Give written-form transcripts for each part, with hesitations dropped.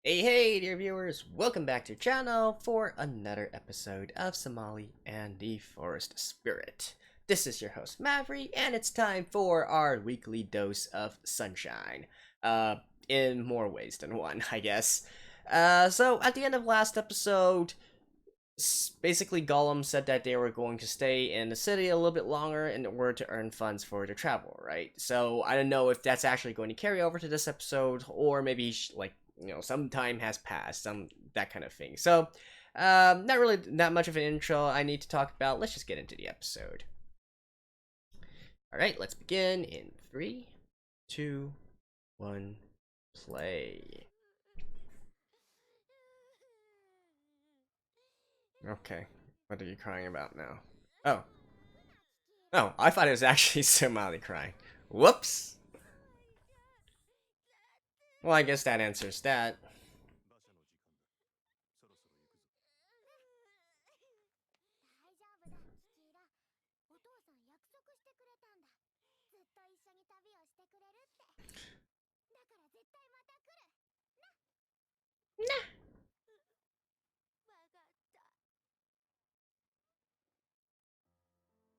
Hey, dear viewers, welcome back to the channel for another episode of Somali and the Forest Spirit. This is your host, Maverick, and it's time for our weekly dose of sunshine. In more ways than one, I guess. So at the end of last episode, basically Gollum said that they were going to stay in the city a little bit longer in order to earn funds for their travel, right? So I don't know if that's actually going to carry over to this episode, or maybe some time has passed, that kind of thing. So not really that much of an intro I need to talk about. Let's just get into the episode. All right, let's begin in 3, 2, 1, play. Okay, what are you crying about now? Oh. Oh, I thought it was actually Somali crying. Whoops! Well, I guess that answers that.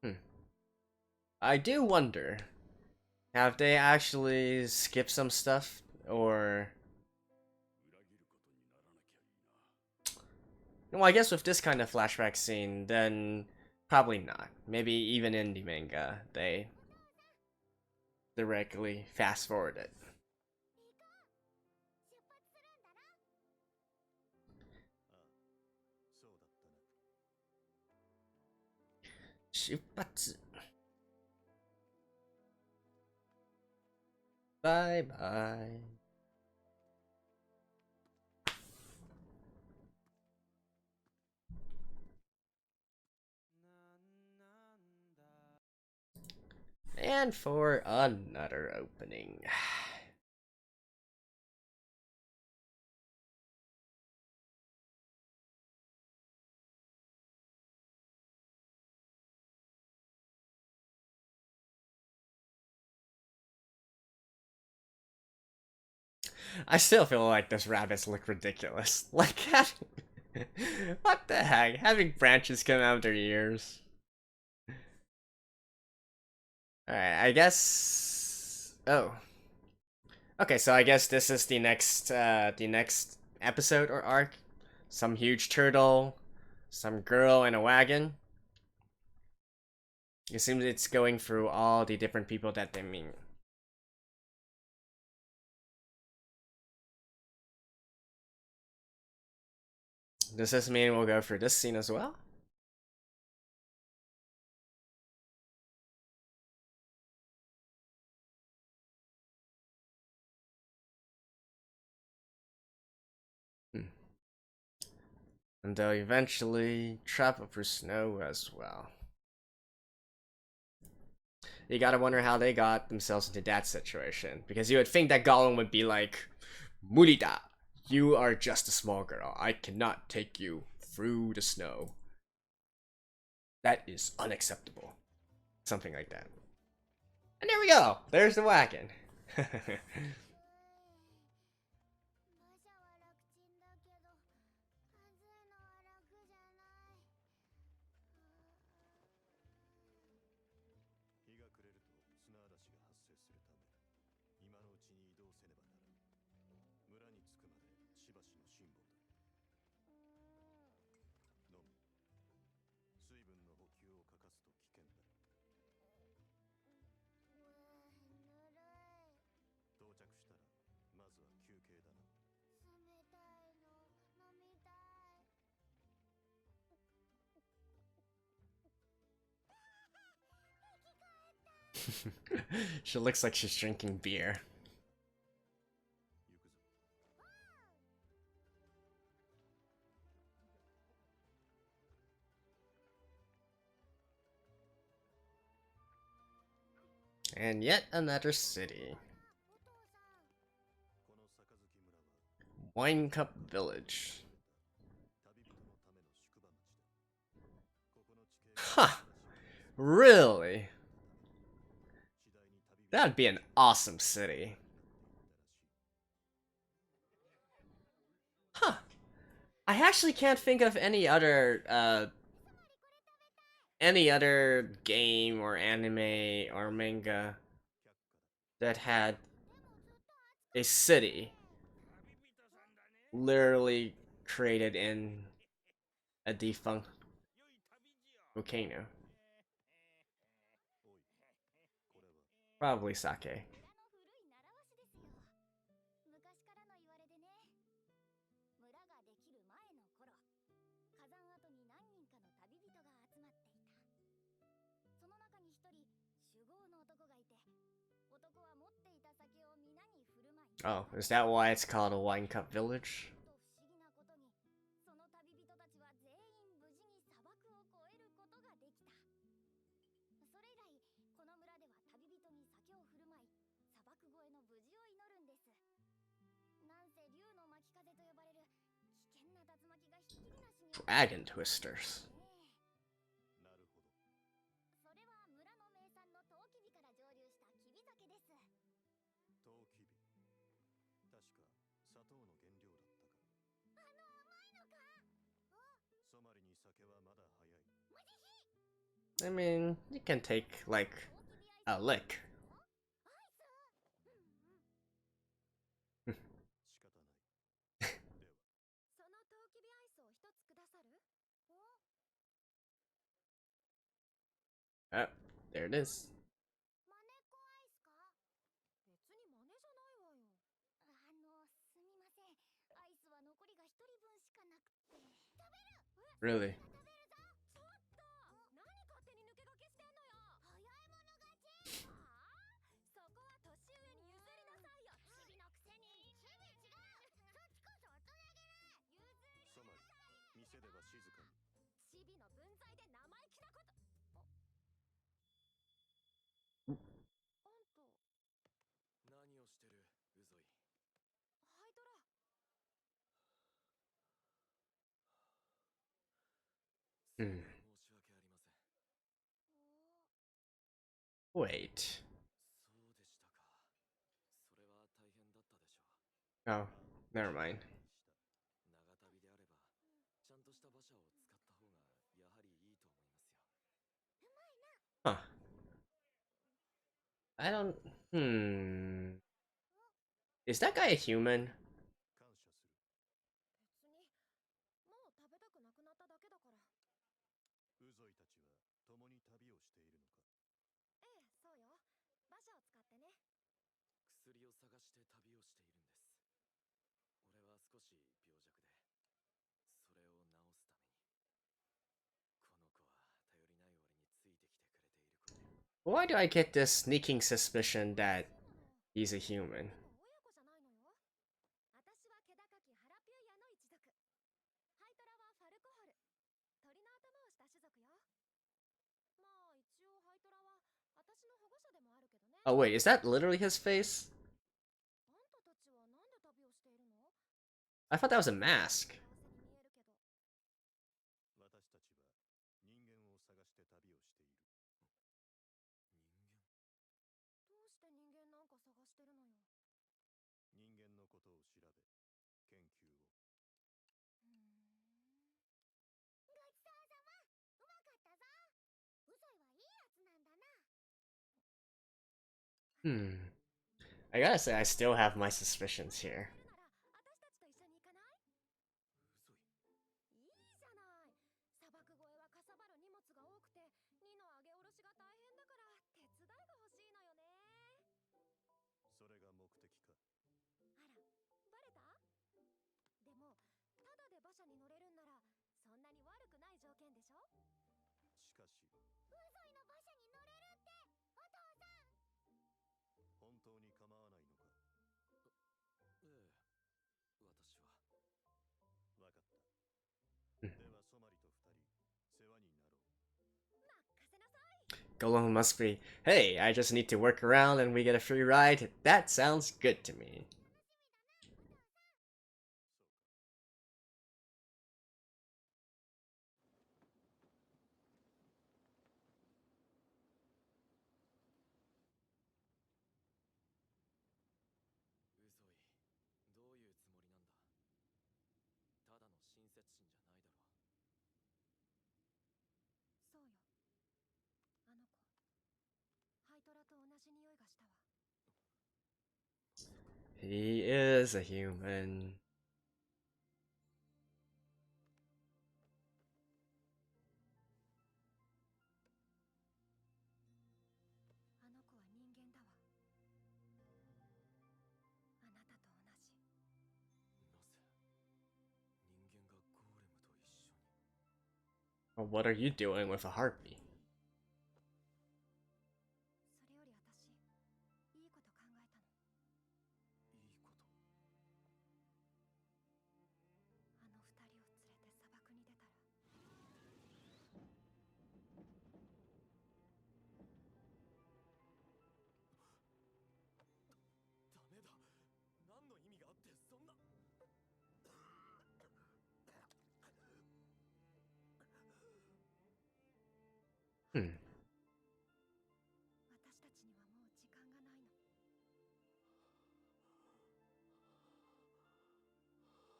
Hmm. I do wonder, have they actually skipped some stuff? Or... Well, I guess with this kind of flashback scene, then probably not. Maybe even in the manga, they directly fast forward it. 出発。バイバイ。And for another opening. I still feel like those rabbits look ridiculous. Like, what the heck? Having branches come out of their ears. Alright, I guess... Oh. Okay, so I guess this is the next episode or arc. Some huge turtle, some girl in a wagon. It seems it's going through all the different people that they meet. Does this mean we'll go through this scene as well? Hmm. And they'll eventually travel through snow as well. You gotta wonder how they got themselves into that situation. Because you would think that Gollum would be like, Murida, you are just a small girl. I cannot take you through the snow. That is unacceptable. Something like that. And there we go. There's the wagon. She looks like she's drinking beer. And yet another city. Wine Cup Village. Huh. Really? That'd be an awesome city. I actually can't think of any other game or anime or manga that had a city literally created in a defunct volcano. Probably sake. Oh, is that why it's called a wine cup village? Dragon twisters. I mean, you can take, like, a lick. Oh, there it is. Really? Hmm. Wait. Oh, never mind. Huh. I don't... Hmm... Is that guy a human? Why do I get this sneaking suspicion that he's a human? Oh wait, is that literally his face? I thought that was a mask. Hmm. I gotta say, I still have my suspicions here. Golem must be, hey, I just need to work around and we get a free ride. That sounds good to me. He is a human. Well, what are you doing with a harpy? Hmm.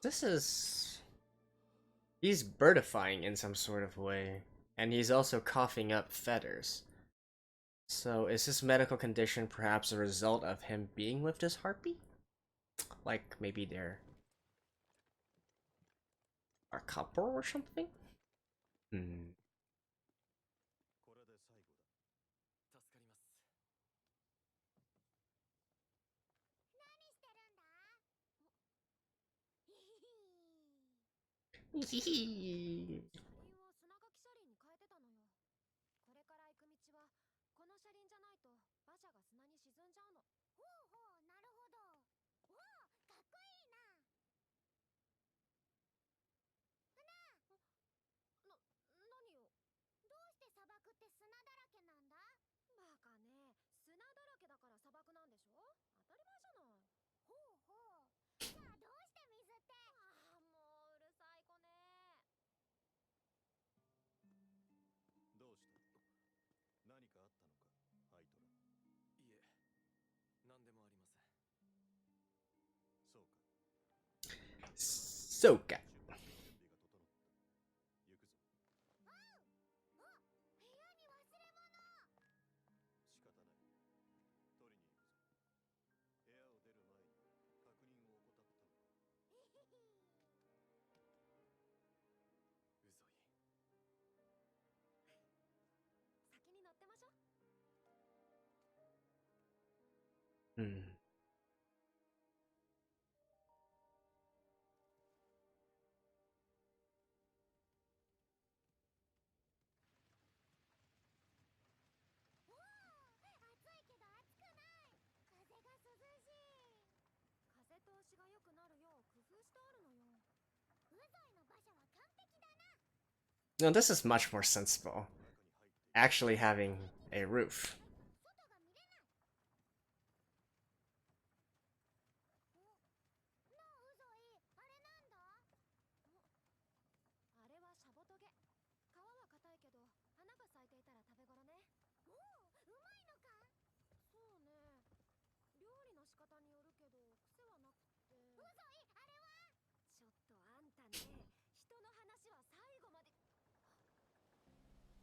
This is... He's birdifying in some sort of way, and he's also coughing up feathers. So is this medical condition perhaps a result of him being with this harpy? Like maybe they're a couple or something? Hmm. Soka. Hmm. No, this is much more sensible. Actually having a roof.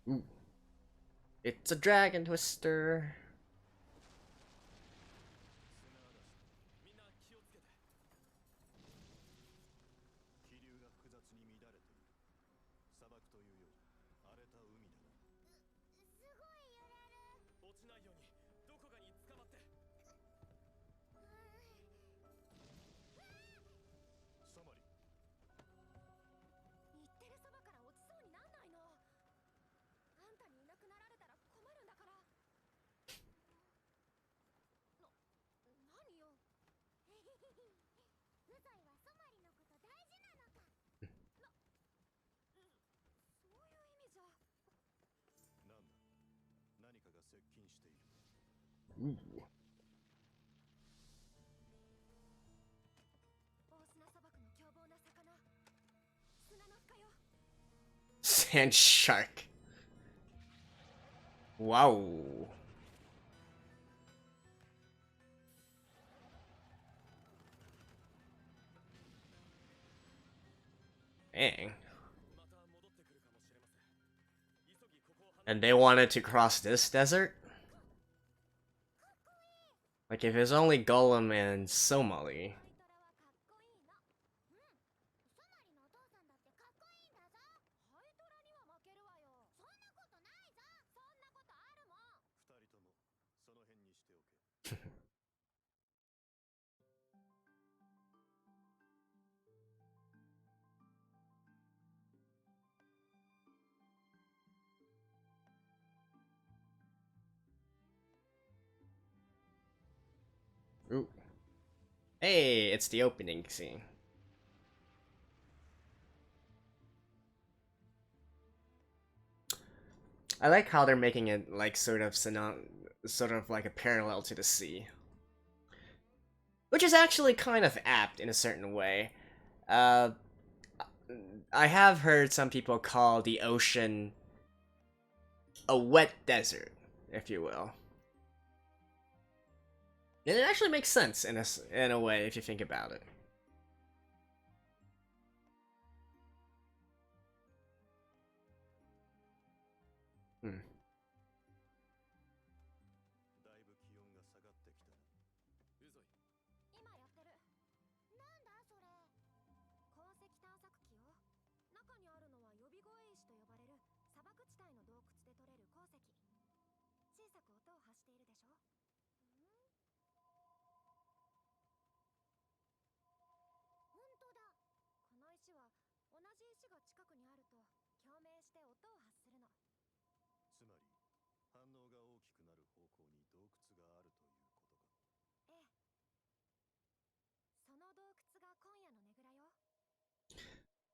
Ooh. It's a dragon twister. Ooh. Sand shark. Wow. Dang. And they wanted to cross this desert? Like if it's only Golem and Somali. Ooh. Hey, it's the opening scene. I like how they're making it like sort of like a parallel to the sea, which is actually kind of apt in a certain way. Uh, I have heard some people call the ocean a wet desert, if you will. And it actually makes sense in a way if you think about it. Hmm.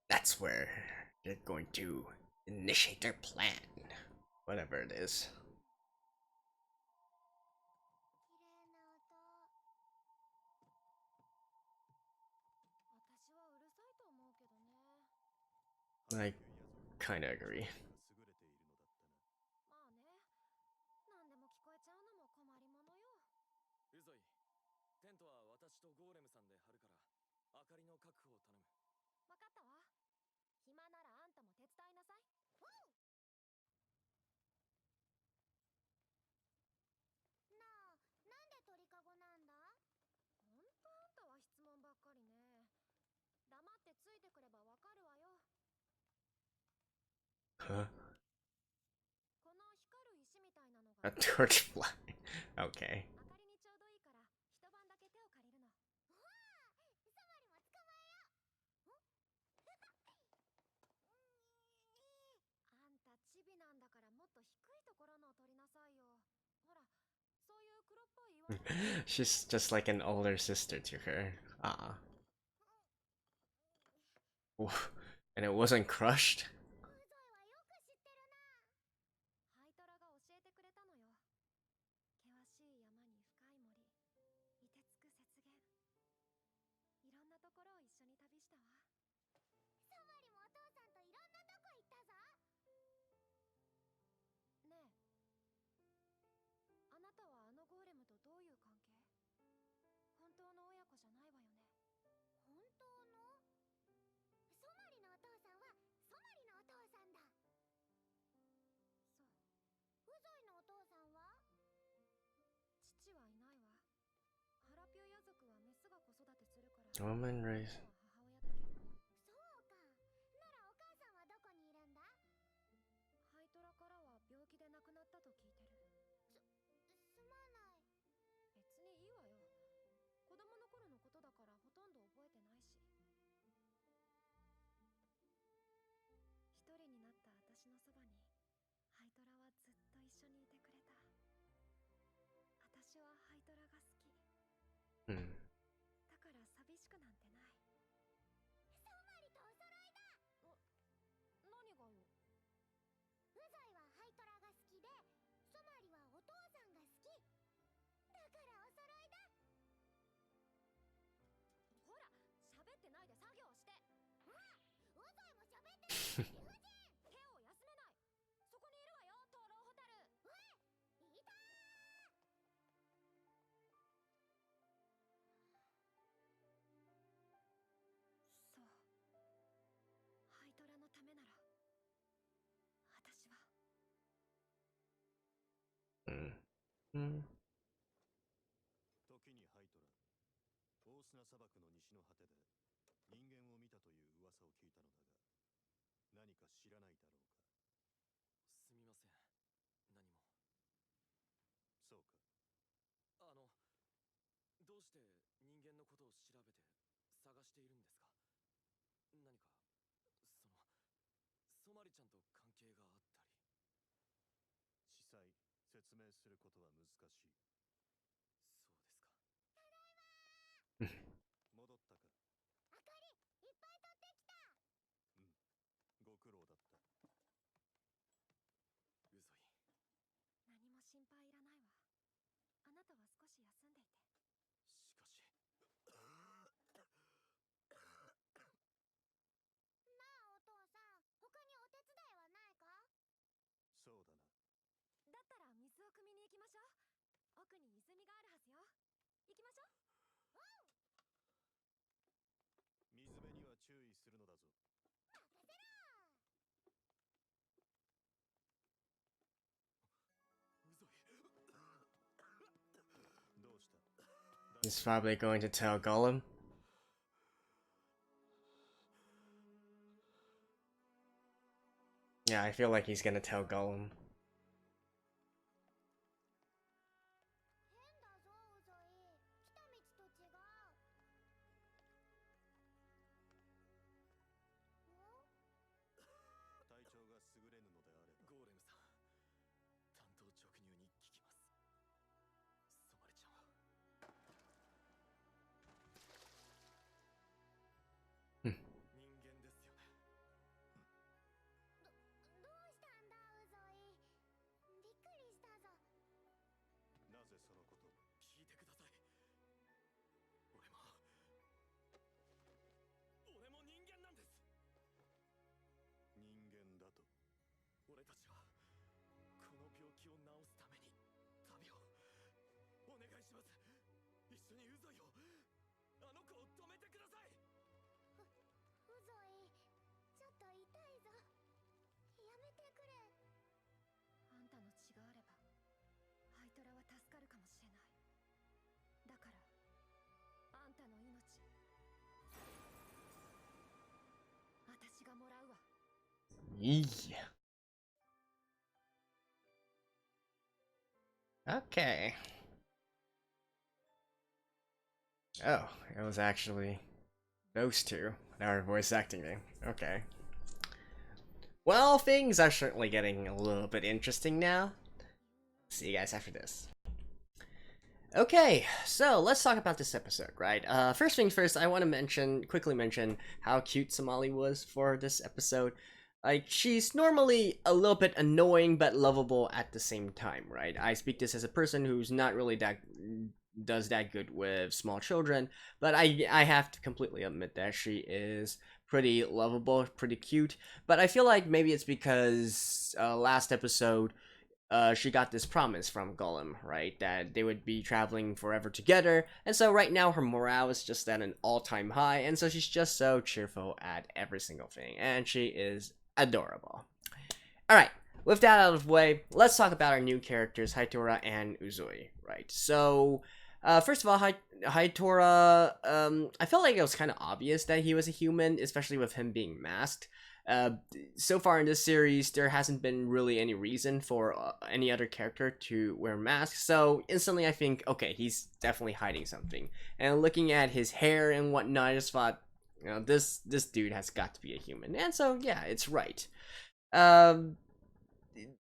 That's where they're going to initiate their plan. Whatever it is. I kinda agree. Huh? A torchlight. Okay. She's just like an older sister to her. Ah. And it wasn't crushed? Woman race. Hmm. Hmm. Hmm. 砂漠の西の果てで人間を見たという噂を聞いたのだが、何か知らないだろうか。すみません、何も。そうか。どうして人間のことを調べて探しているんですか？何かソマリちゃんと関係があったり。実際説明することは難しい。そうですか。戻ったか。あかり、いっぱい取ってきた。ご苦労だった。うぞい。何も心配いらないわ。あなたは少し休んでいて。しかしなあ、お父さん、他にお手伝いはないか？そうだな。だったら水を汲みに行きましょう。奥に泉があるはずよ。行きましょう。水辺には注意するのだぞ。任せろ。うぞい。どうした？ He's probably going to tell Gollum. Yeah, I feel like he's gonna tell Gollum. 変だぞ、うぞい。来た道と違う。体調が優れぬのであれば。ゴーレムさん、単刀直入に聞きます。ソマリちゃんは人間ですよね。どうしたんだ、うぞい。びっくりしたぞ。なぜそのことを？聞いてください。俺も人間なんです。人間だと？俺たちはこの病気を治すために旅を。お願いします。一緒にウゾイを、あの子を止めてください。うぞい、ちょっと痛いぞ。やめてくれ。あんたの血があればハイトラは助かるかもしれない。だからあんたの命私がもらうわ。Yeah. Okay. Oh, it was actually those two that are voice acting me. Okay. Well, things are certainly getting a little bit interesting now. See you guys after this. Okay, so let's talk about this episode, right? First things first, I want to quickly mention how cute Somali was for this episode. Like, she's normally a little bit annoying but lovable at the same time, right? I speak this as a person who's not really does that good with small children, but I have to completely admit that she is pretty lovable, pretty cute. But I feel like maybe it's because last episode she got this promise from Gollum, right, that they would be traveling forever together, and so right now her morale is just at an all-time high, and so she's just so cheerful at every single thing, and she is adorable. Alright, with that out of the way, let's talk about our new characters, Haitora and Uzui, right? So, first of all, Haitora, I felt like it was kind of obvious that he was a human, especially with him being masked. So far in this series, there hasn't been really any reason for any other character to wear masks, so instantly I think, okay, he's definitely hiding something. And looking at his hair and whatnot, I just thought, you know, this dude has got to be a human. And so, yeah, it's right.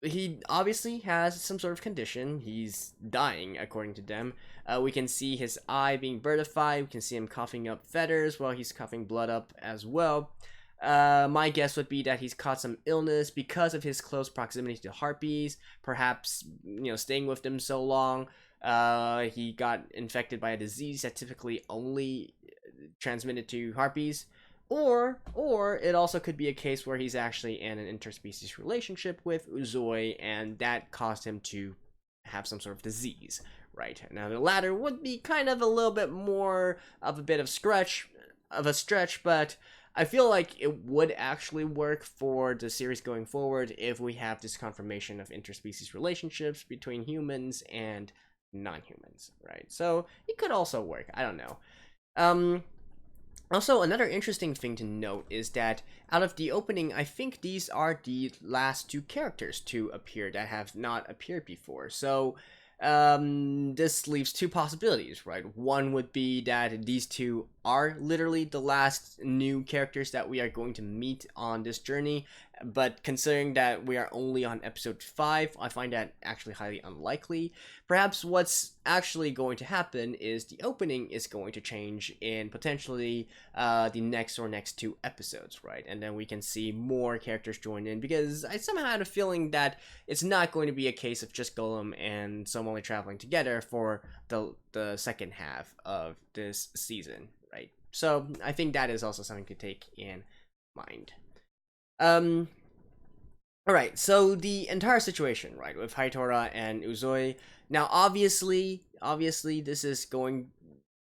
He obviously has some sort of condition. He's dying, according to them. We can see his eye being birdified. We can see him coughing up feathers while he's coughing blood up as well. My guess would be that he's caught some illness because of his close proximity to harpies, perhaps, you know, staying with them so long. He got infected by a disease that typically only transmitted to harpies. Or it also could be a case where he's actually in an interspecies relationship with Uzui, and that caused him to have some sort of disease, right? Now the latter would be kind of a little bit more of a bit of a stretch, but I feel like it would actually work for the series going forward if we have this confirmation of interspecies relationships between humans and non-humans, right? So it could also work. I don't know. Also, another interesting thing to note is that out of the opening, I think these are the last two characters to appear that have not appeared before. So, this leaves two possibilities, right? One would be that these two are literally the last new characters that we are going to meet on this journey, but considering that we are only on episode 5, I find that actually highly unlikely. Perhaps what's actually going to happen is the opening is going to change in potentially the next two episodes, right? And then we can see more characters join in, because I somehow had a feeling that it's not going to be a case of just Golem and Somali traveling together for the second half of this season, right? So I think that is also something to take in mind. Alright, so the entire situation, right, with Haitora and Uzoi. Now, obviously, this is going,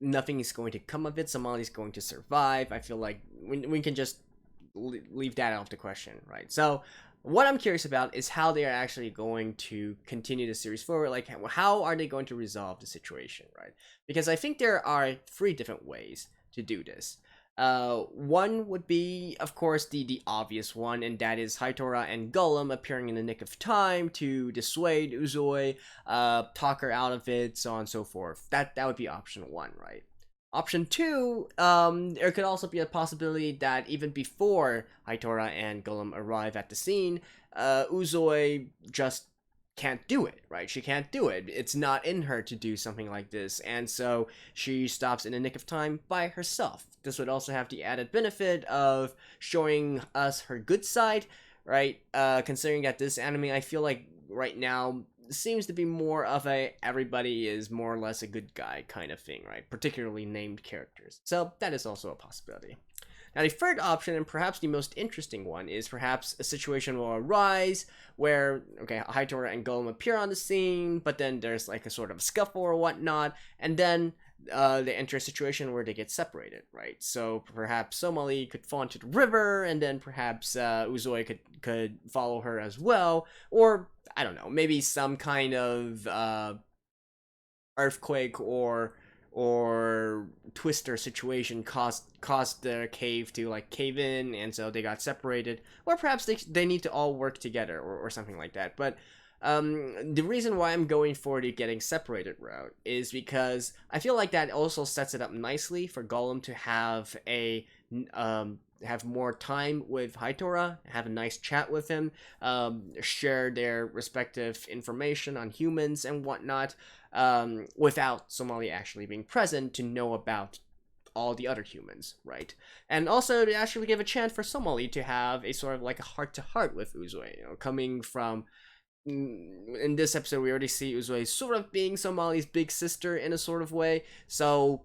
nothing is going to come of it. Somali's going to survive. I feel like we can just leave that out of the question, right? So, what I'm curious about is how they are actually going to continue the series forward. Like, how are they going to resolve the situation, right? Because I think there are 3 different ways to do this. One would be, of course, the obvious one, and that is Haitora and Golem appearing in the nick of time to dissuade Uzoi, talk her out of it, so on and so forth. That would be option 1, right? Option 2, there could also be a possibility that even before Haitora and Golem arrive at the scene, Uzoi just can't do it, right? She can't do it. It's not in her to do something like this, and so she stops in the nick of time by herself. This would also have the added benefit of showing us her good side, right? Considering that this anime, I feel like right now seems to be more of a everybody is more or less a good guy kind of thing, right? Particularly named characters. So that is also a possibility. Now, the third option, and perhaps the most interesting one, is perhaps a situation will arise where, okay, Haitora and Golem appear on the scene, but then there's like a sort of scuffle or whatnot, and then they enter a situation where they get separated, right? So perhaps Somali could fall into the river, and then perhaps Uzoi could follow her as well, or I don't know, maybe some kind of earthquake or twister situation caused the cave to like cave in, and so they got separated, or perhaps they need to all work together or something like that. But the reason why I'm going for the getting separated route is because I feel like that also sets it up nicely for Golem to have have more time with Haitora, have a nice chat with him, share their respective information on humans and whatnot, without Somali actually being present to know about all the other humans, right? And also to actually give a chance for Somali to have a sort of like a heart-to-heart with Uzoi, you know, coming from... In this episode, we already see Uzoi sort of being Somali's big sister in a sort of way, so...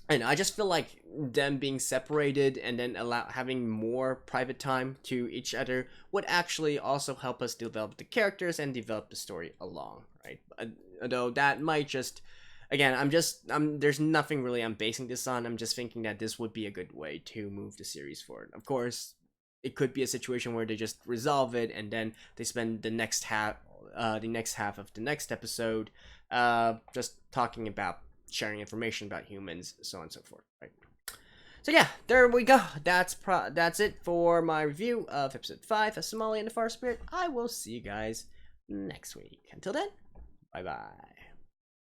And I just feel like them being separated and then having more private time to each other would actually also help us develop the characters and develop the story along, right? Although that might just, again, there's nothing really I'm basing this on. I'm just thinking that this would be a good way to move the series forward. Of course, it could be a situation where they just resolve it and then they spend the next half of the next episode, just talking about sharing information about humans, so on and so forth, right? So yeah, there we go. That's it for my review of episode 5 of Somali and the Forest Spirit. I will see you guys next week. Until then, bye bye.